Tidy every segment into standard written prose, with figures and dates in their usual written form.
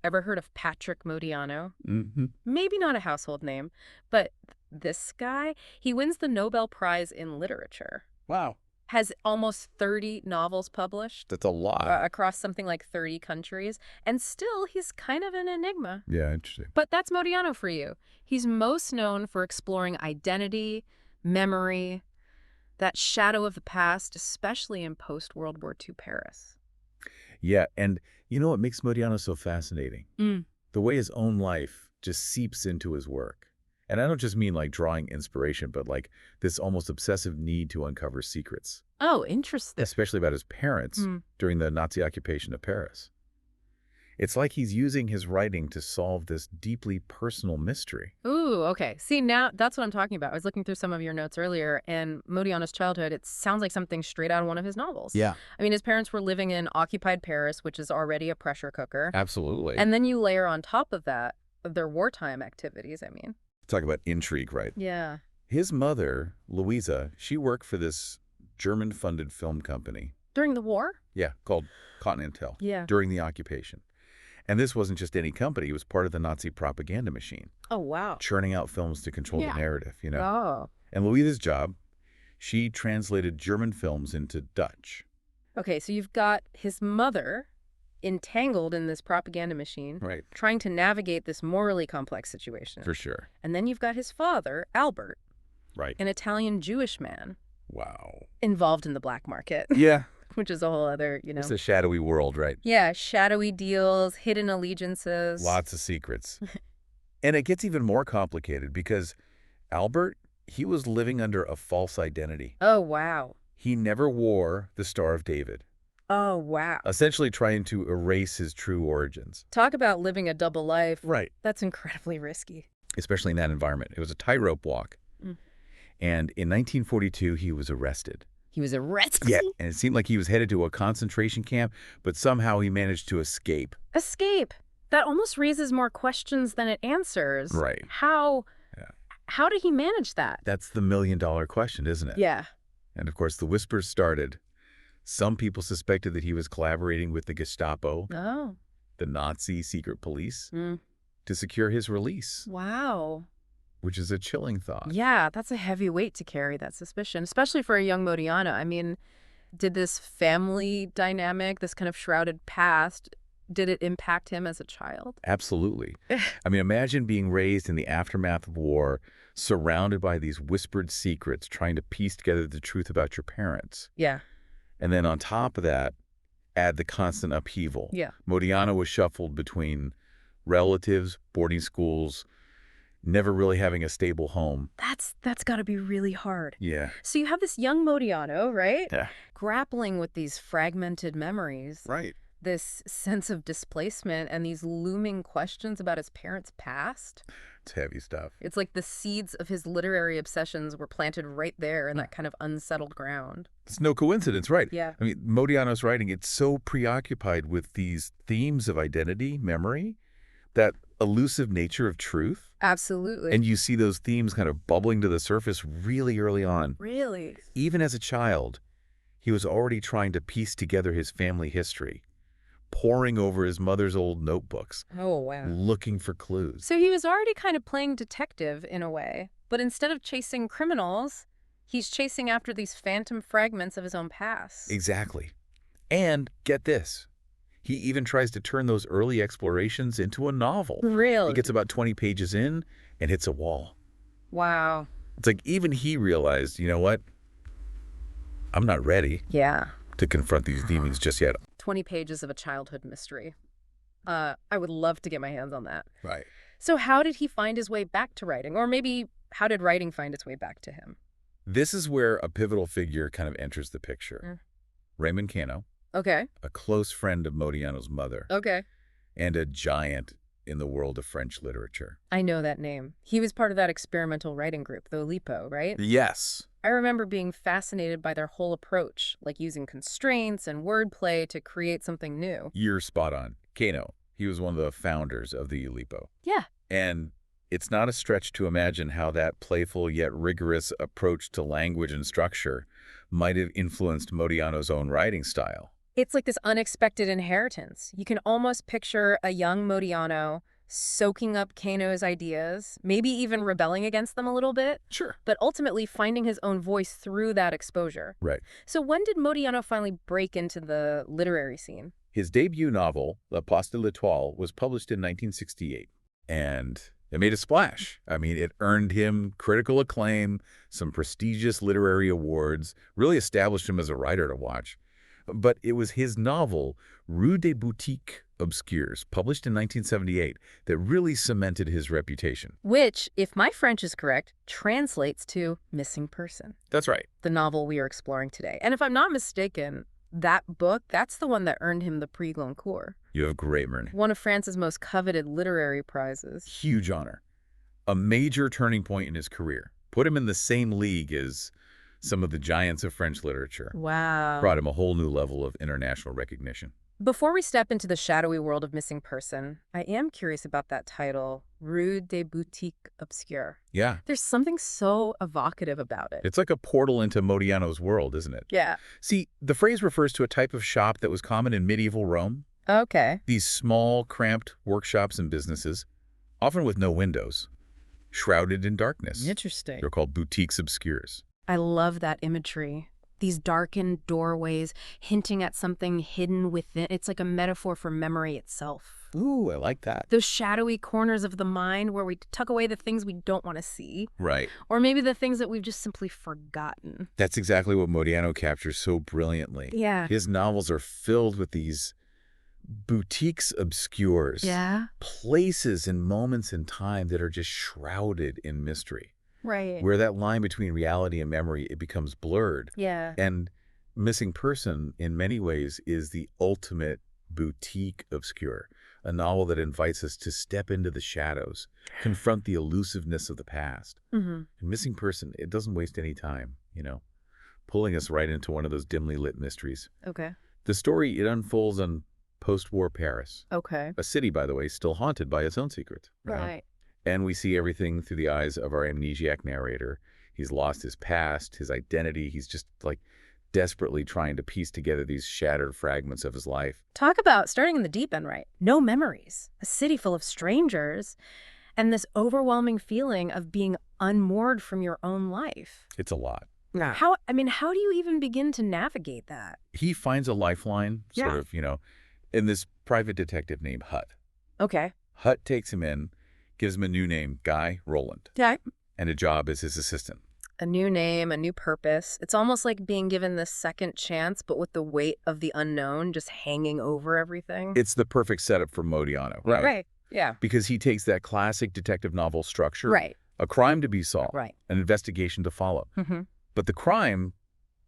Ever heard of Patrick Modiano? Mm-hmm. Maybe not a household name, but this guy, he wins the Nobel Prize in Literature. Wow. Has almost 30 novels published That's a lot. across something like 30 countries, and still he's kind of an enigma. Yeah, interesting. But that's Modiano for you. He's most known for exploring identity, memory, that shadow of the past, especially in post-World War II Paris. Yeah, and you know what makes Modiano so fascinating? Mm. The way his own life just seeps into his work. And I don't just mean like drawing inspiration, but like this almost obsessive need to uncover secrets, Oh, interesting. especially about his parents during the Nazi occupation of Paris. It's like he's using his writing to solve this deeply personal mystery. Ooh, okay. See, now that's what I'm talking about. I was looking through some of your notes earlier, and Modiano's childhood, it sounds like something straight out of one of his novels. Yeah, I mean, his parents were living in occupied Paris, which is already a pressure cooker. absolutely. And then you layer on top of that their wartime activities, I mean. Talk about intrigue, right? Yeah. His mother, Louisa, she worked for this German-funded film company. During the war? Yeah, called Continental. Yeah. During the occupation. And this wasn't just any company. It was part of the Nazi propaganda machine, Oh, wow. churning out films to control the narrative, you know. Oh. And Louisa's job, she translated German films into Dutch. Okay, so you've got his mother entangled in this propaganda machine, Right. trying to navigate this morally complex situation. For sure. And then you've got his father, Albert, Right. an Italian Jewish man, Wow. involved in the black market, Yeah. which is a whole other, you know. It's a shadowy world, right? Yeah, shadowy deals, hidden allegiances. Lots of secrets. And it gets even more complicated because Albert, he was living under a false identity. Oh, wow. He never wore the Star of David, Oh, wow. essentially trying to erase his true origins. Talk about living a double life. Right. That's incredibly risky. Especially in that environment. It was a tightrope walk. Mm. And in 1942, he was arrested. He was arrested? Yeah. And it seemed like he was headed to a concentration camp, but somehow he managed to escape. Escape. That almost raises more questions than it answers. Right. How did he manage that? That's the million-dollar question, isn't it? Yeah. And of course, the whispers started. Some people suspected that he was collaborating with the Gestapo, Oh. the Nazi secret police, Mm. to secure his release, Wow. which is a chilling thought. Yeah, that's a heavy weight to carry, that suspicion, especially for a young Modiano. I mean, did this family dynamic, this kind of shrouded past, did it impact him as a child? Absolutely. I mean, imagine being raised in the aftermath of war, surrounded by these whispered secrets, trying to piece together the truth about your parents. Yeah. And then on top of that, add the constant upheaval. Yeah. Modiano was shuffled between relatives, boarding schools, never really having a stable home. That's got to be really hard. Yeah. So you have this young Modiano, right? Yeah. Grappling with these fragmented memories, Right. this sense of displacement, and these looming questions about his parents' past. It's heavy stuff. It's like the seeds of his literary obsessions were planted right there in that kind of unsettled ground. It's no coincidence, right? Yeah. I mean, Modiano's writing, it's so preoccupied with these themes of identity, memory, that elusive nature of truth. Absolutely. And you see those themes kind of bubbling to the surface really early on. Really? Even as a child, he was already trying to piece together his family history, poring over his mother's old notebooks, Oh, wow. looking for clues. So he was already kind of playing detective in a way, but instead of chasing criminals, he's chasing after these phantom fragments of his own past. Exactly. And get this, he even tries to turn those early explorations into a novel. Really? He gets about 20 pages in and hits a wall. Wow. It's like even he realized, you know what? I'm not ready Yeah. to confront these demons just yet. 20 pages of a childhood mystery. I would love to get my hands on that. Right. So how did he find his way back to writing? Or maybe how did writing find its way back to him? This is where a pivotal figure kind of enters the picture. Mm. Raymond Cano, Okay. a close friend of Modiano's mother, Okay. and a giant in the world of French literature. I know that name. He was part of that experimental writing group, the Oulipo, right? Yes. I remember being fascinated by their whole approach, like using constraints and wordplay to create something new. You're spot on. Cano, he was one of the founders of the Oulipo. Yeah. And it's not a stretch to imagine how that playful yet rigorous approach to language and structure might have influenced Modiano's own writing style. It's like this unexpected inheritance. You can almost picture a young Modiano soaking up Kano's ideas, maybe even rebelling against them a little bit, Sure. but ultimately finding his own voice through that exposure. Right. So when did Modiano finally break into the literary scene? His debut novel, La Place de l'Étoile, was published in 1968, and it made a splash. I mean, it earned him critical acclaim, some prestigious literary awards, really established him as a writer to watch. But it was his novel, Rue des Boutiques Obscures, published in 1978, that really cemented his reputation. Which, if my French is correct, translates to missing person, That's right. the novel we are exploring today. And if I'm not mistaken, that book, that's the one that earned him the Prix Goncourt, You have great memory. one of France's most coveted literary prizes. Huge honor. A major turning point in his career. Put him in the same league as some of the giants of French literature. Wow. Brought him a whole new level of international recognition. Before we step into the shadowy world of missing person, I am curious about that title, Rue des Boutiques Obscures. Yeah. There's something so evocative about it. It's like a portal into Modiano's world, isn't it? Yeah. See, the phrase refers to a type of shop that was common in medieval Rome. Okay. These small, cramped workshops and businesses, often with no windows, shrouded in darkness. Interesting. They're called boutiques obscures. I love that imagery. These darkened doorways hinting at something hidden within. It's like a metaphor for memory itself. Ooh, I like that. Those shadowy corners of the mind where we tuck away the things we don't want to see. Right. Or maybe the things that we've just simply forgotten. That's exactly what Modiano captures so brilliantly. Yeah. His novels are filled with these boutiques obscures. Yeah. Places and moments in time that are just shrouded in mystery. Right. Where that line between reality and memory, it becomes blurred. Yeah. And Missing Person, in many ways, is the ultimate boutique obscure, a novel that invites us to step into the shadows, confront the elusiveness of the past. Mm-hmm. And Missing Person, it doesn't waste any time, pulling us right into one of those dimly lit mysteries. Okay. The story, it unfolds on post-war Paris, Okay. a city, by the way, still haunted by its own secrets. Right. And we see everything through the eyes of our amnesiac narrator. He's lost his past, his identity. He's just desperately trying to piece together these shattered fragments of his life. Talk about starting in the deep end, right? No memories, a city full of strangers, and this overwhelming feeling of being unmoored from your own life. It's a lot. Yeah. How do you even begin to navigate that? He finds a lifeline, sort of, in this private detective named Hut. Okay. Hut takes him in, gives him a new name, Guy Roland, Okay. and a job as his assistant. A new name, a new purpose. It's almost like being given this second chance, but with the weight of the unknown just hanging over everything. It's the perfect setup for Modiano, right? Right. Yeah. Because he takes that classic detective novel structure, Right. a crime to be solved, Right. an investigation to follow. Mm-hmm. But the crime,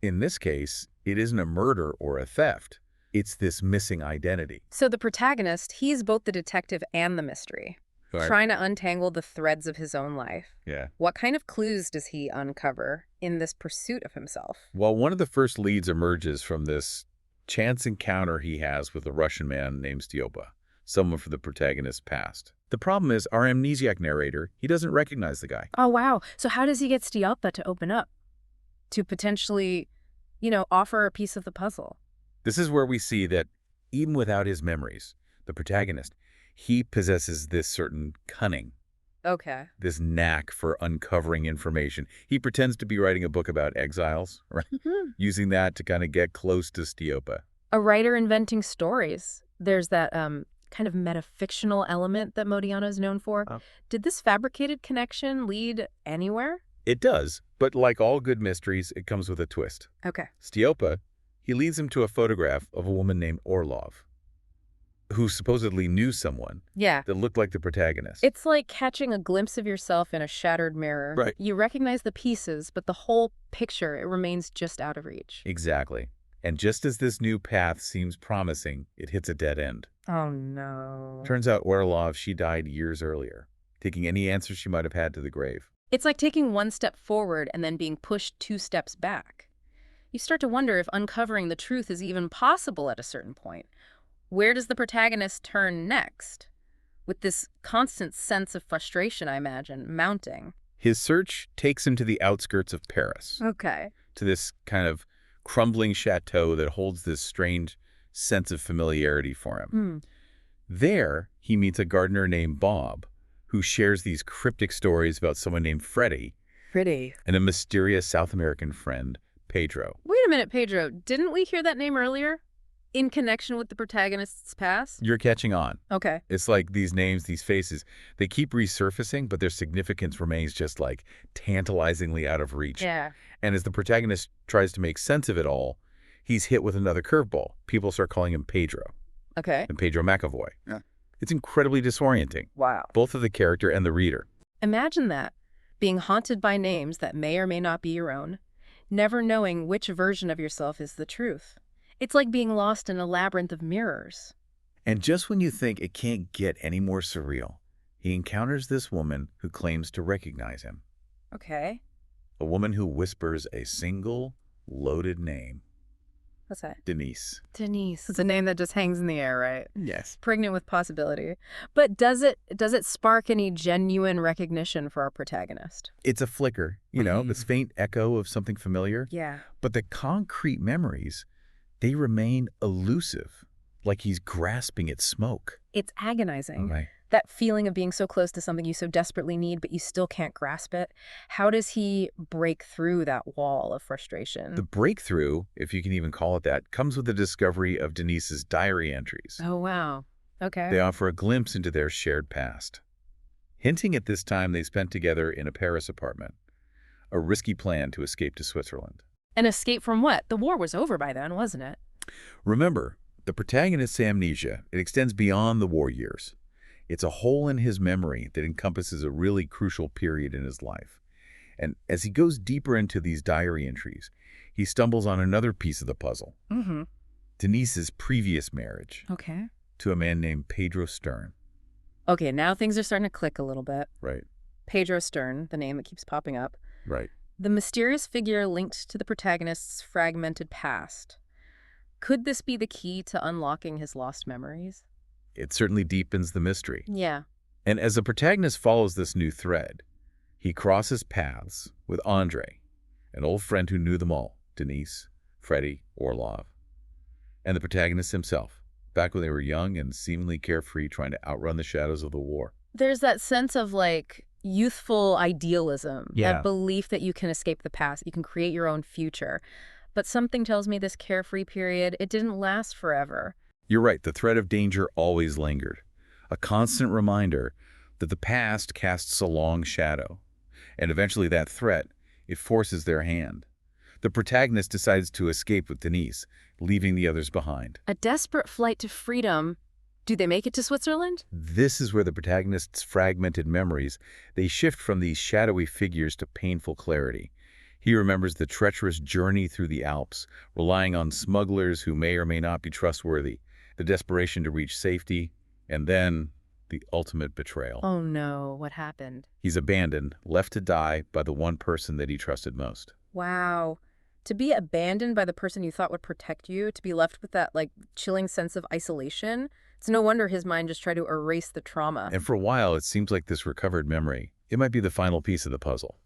in this case, it isn't a murder or a theft. It's this missing identity. So the protagonist, he's both the detective and the mystery, Right. trying to untangle the threads of his own life. Yeah. What kind of clues does he uncover in this pursuit of himself? Well, one of the first leads emerges from this chance encounter he has with a Russian man named Stiopa, someone from the protagonist's past. The problem is our amnesiac narrator, he doesn't recognize the guy. Oh, wow. So how does he get Stiopa to open up? To potentially, offer a piece of the puzzle? This is where we see that even without his memories, the protagonist, he possesses this certain cunning, Okay. this knack for uncovering information. He pretends to be writing a book about exiles, right? Using that to kind of get close to Stiopa. A writer inventing stories. There's that kind of metafictional element that Modiano is known for. Oh. Did this fabricated connection lead anywhere? It does, but like all good mysteries, it comes with a twist. Okay. Stiopa, he leads him to a photograph of a woman named Orlov, who supposedly knew someone Yeah. that looked like the protagonist. It's like catching a glimpse of yourself in a shattered mirror. Right. You recognize the pieces, but the whole picture, it remains just out of reach. Exactly. And just as this new path seems promising, it hits a dead end. Oh, no. Turns out Orlov, she died years earlier, taking any answers she might have had to the grave. It's like taking one step forward and then being pushed 2 steps back. You start to wonder if uncovering the truth is even possible at a certain point. Where does the protagonist turn next? With this constant sense of frustration, I imagine, mounting. His search takes him to the outskirts of Paris, Okay. to this kind of crumbling chateau that holds this strange sense of familiarity for him. Hmm. There, he meets a gardener named Bob, who shares these cryptic stories about someone named Freddie Pretty. and a mysterious South American friend, Pedro. Wait a minute, Pedro. Didn't we hear that name earlier? In connection with the protagonist's past? You're catching on. Okay. It's like these names, these faces, they keep resurfacing, but their significance remains just like tantalizingly out of reach. Yeah. And as the protagonist tries to make sense of it all, he's hit with another curveball. People start calling him Pedro Okay. and Pedro McAvoy. Yeah. It's incredibly disorienting, Wow. both of the character and the reader. Imagine that, being haunted by names that may or may not be your own, never knowing which version of yourself is the truth. It's like being lost in a labyrinth of mirrors. And just when you think it can't get any more surreal, he encounters this woman who claims to recognize him. Okay. A woman who whispers a single, loaded name. What's that? Denise. Denise. It's a name that just hangs in the air, right? Yes. Pregnant with possibility. But does it spark any genuine recognition for our protagonist? It's a flicker, this faint echo of something familiar. Yeah. But the concrete memories, they remain elusive, like he's grasping at smoke. It's agonizing. Right. That feeling of being so close to something you so desperately need, but you still can't grasp it. How does he break through that wall of frustration? The breakthrough, if you can even call it that, comes with the discovery of Denise's diary entries. Oh, wow. Okay. They offer a glimpse into their shared past, hinting at this time they spent together in a Paris apartment, a risky plan to escape to Switzerland. An escape from what? The war was over by then, wasn't it? Remember, the protagonist's amnesia, it extends beyond the war years. It's a hole in his memory that encompasses a really crucial period in his life. And as he goes deeper into these diary entries, he stumbles on another piece of the puzzle. Mm-hmm. Denise's previous marriage Okay. to a man named Pedro Stern. Okay, now things are starting to click a little bit. Right, Pedro Stern, the name that keeps popping up. right. The mysterious figure linked to the protagonist's fragmented past. Could this be the key to unlocking his lost memories? It certainly deepens the mystery. Yeah. And as the protagonist follows this new thread, he crosses paths with Andre, an old friend who knew them all, Denise, Freddie, Orlov, and the protagonist himself, back when they were young and seemingly carefree trying to outrun the shadows of the war. There's that sense of youthful idealism, Yeah. that belief that you can escape the past, you can create your own future. But something tells me this carefree period, it didn't last forever. You're right, the threat of danger always lingered, a constant reminder that the past casts a long shadow. And eventually that threat, it forces their hand. The protagonist decides to escape with Denise, leaving the others behind. A desperate flight to freedom. Do they make it to Switzerland? This is where the protagonist's fragmented memories, they shift from these shadowy figures to painful clarity. He remembers the treacherous journey through the Alps, relying on smugglers who may or may not be trustworthy, the desperation to reach safety, and then the ultimate betrayal. Oh no, what happened? He's abandoned, left to die by the one person that he trusted most. Wow. To be abandoned by the person you thought would protect you, to be left with that chilling sense of isolation, it's no wonder his mind just tried to erase the trauma. And for a while, it seems like this recovered memory, it might be the final piece of the puzzle.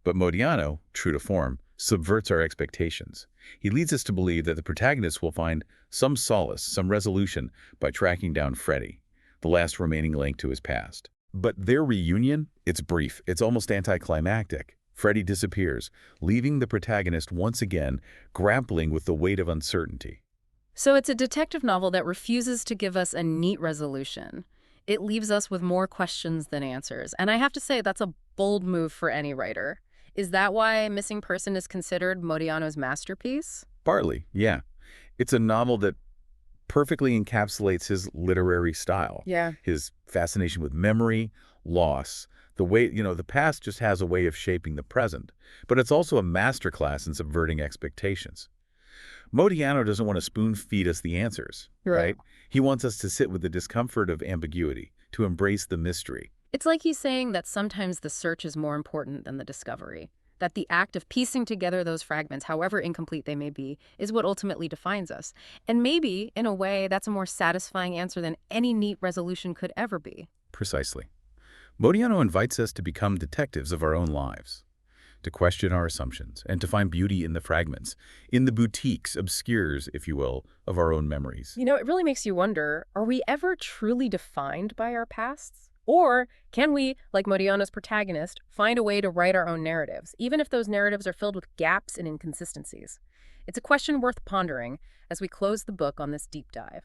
But Modiano, true to form, subverts our expectations. He leads us to believe that the protagonist will find some solace, some resolution by tracking down Freddie, the last remaining link to his past. But their reunion, it's brief, it's almost anticlimactic. Freddie disappears, leaving the protagonist once again grappling with the weight of uncertainty. So it's a detective novel that refuses to give us a neat resolution. It leaves us with more questions than answers. And I have to say, that's a bold move for any writer. Is that why Missing Person is considered Modiano's masterpiece? Partly, yeah. It's a novel that perfectly encapsulates his literary style. Yeah. His fascination with memory, loss, the way, the past just has a way of shaping the present. But it's also a masterclass in subverting expectations. Modiano doesn't want to spoon-feed us the answers, right? He wants us to sit with the discomfort of ambiguity, to embrace the mystery. It's like he's saying that sometimes the search is more important than the discovery, that the act of piecing together those fragments, however incomplete they may be, is what ultimately defines us. And maybe, in a way, that's a more satisfying answer than any neat resolution could ever be. Precisely. Modiano invites us to become detectives of our own lives, to question our assumptions, and to find beauty in the fragments, in the boutiques, obscures, if you will, of our own memories. It really makes you wonder, are we ever truly defined by our pasts? Or can we, like Modiano's protagonist, find a way to write our own narratives, even if those narratives are filled with gaps and inconsistencies? It's a question worth pondering as we close the book on this deep dive.